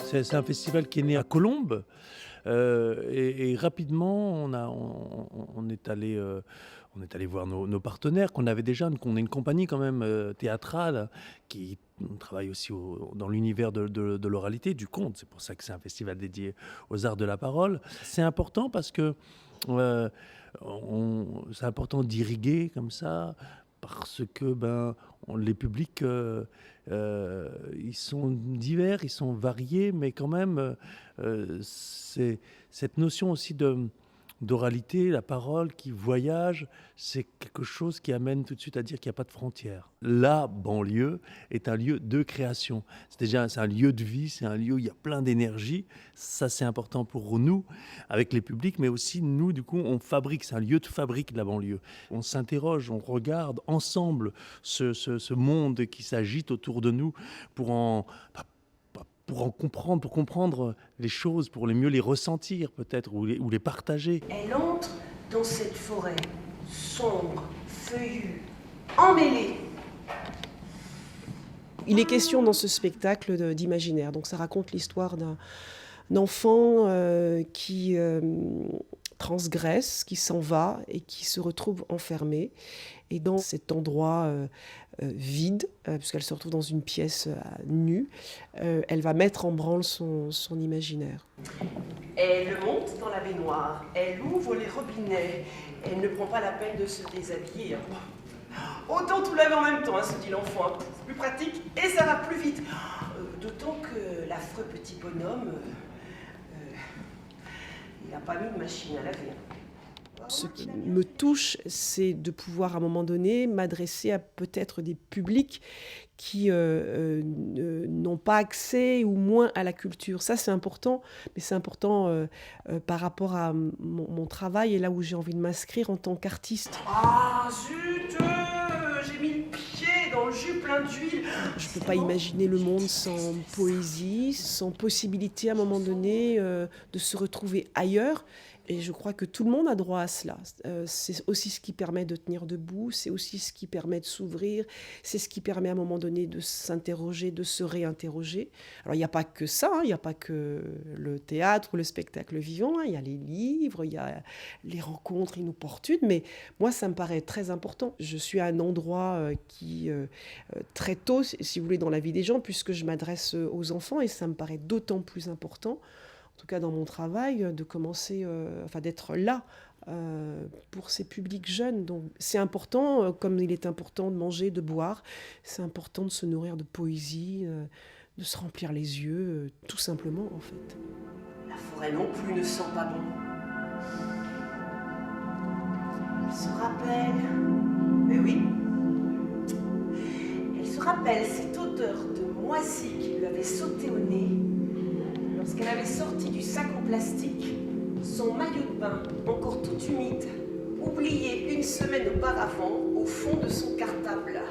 C'est un festival qui est né à Colombes, et rapidement on est allé voir nos partenaires qu'on avait déjà. Donc on est une compagnie quand même, théâtrale qui travaille aussi dans l'univers de l'oralité, du conte. C'est pour ça que c'est un festival dédié aux arts de la parole. C'est important parce que, heu, c'est important d'irriguer comme ça, parce que, les publics, ils sont divers, ils sont variés, mais quand même, c'est cette notion aussi d'oralité, la parole qui voyage, c'est quelque chose qui amène tout de suite à dire qu'il y a pas de frontières. La banlieue est un lieu de création. C'est un lieu de vie, c'est un lieu où il y a plein d'énergie. Ça, c'est important pour nous, avec les publics, mais aussi nous, du coup, on fabrique. C'est un lieu de fabrique, la banlieue. On s'interroge, on regarde ensemble ce monde qui s'agite autour de nous pour en bah, pour comprendre les choses, pour mieux les ressentir peut-être, ou les partager. Elle entre dans cette forêt sombre, feuillue, emmêlée. Il est question dans ce spectacle d'imaginaire. Donc ça raconte l'histoire d'un enfant qui transgresse, qui s'en va et qui se retrouve enfermé. Et dans cet endroit vide, puisqu'elle se retrouve dans une pièce nue, elle va mettre en branle son imaginaire. Elle monte dans la baignoire, elle ouvre les robinets, elle ne prend pas la peine de se déshabiller. Autant tout laver en même temps, se dit l'enfant. C'est plus pratique et ça va plus vite. D'autant que l'affreux petit bonhomme, il n'a pas mis de machine à laver. Ce qui me touche, c'est de pouvoir à un moment donné m'adresser à peut-être des publics qui n'ont pas accès ou moins à la culture. Ça, c'est important, mais c'est important par rapport à mon travail et là où j'ai envie de m'inscrire en tant qu'artiste. Ah zut, j'ai mis le pied dans le jus plein d'huile. Je ne peux pas imaginer le monde sans poésie, sans possibilité à un moment donné de se retrouver ailleurs. Et je crois que tout le monde a droit à cela. C'est aussi ce qui permet de tenir debout, c'est aussi ce qui permet de s'ouvrir, c'est ce qui permet à un moment donné de s'interroger, de se réinterroger. Alors il n'y a pas que ça, il n'y a pas que le théâtre ou le spectacle vivant, il y a les livres, il y a les rencontres inopportunes, mais moi ça me paraît très important. Je suis à un endroit qui, très tôt, si vous voulez, dans la vie des gens, puisque je m'adresse aux enfants, et ça me paraît d'autant plus important, en tout cas dans mon travail, de commencer, d'être là pour ces publics jeunes. Donc c'est important, comme il est important de manger, de boire, c'est important de se nourrir de poésie, de se remplir les yeux, tout simplement en fait. La forêt non plus ne sent pas bon. Elle se rappelle, mais oui, elle se rappelle cette odeur de moisi qui lui avait sauté au nez lorsqu'elle avait sorti du sac en plastique son maillot de bain, encore tout humide, oublié une semaine auparavant au fond de son cartable.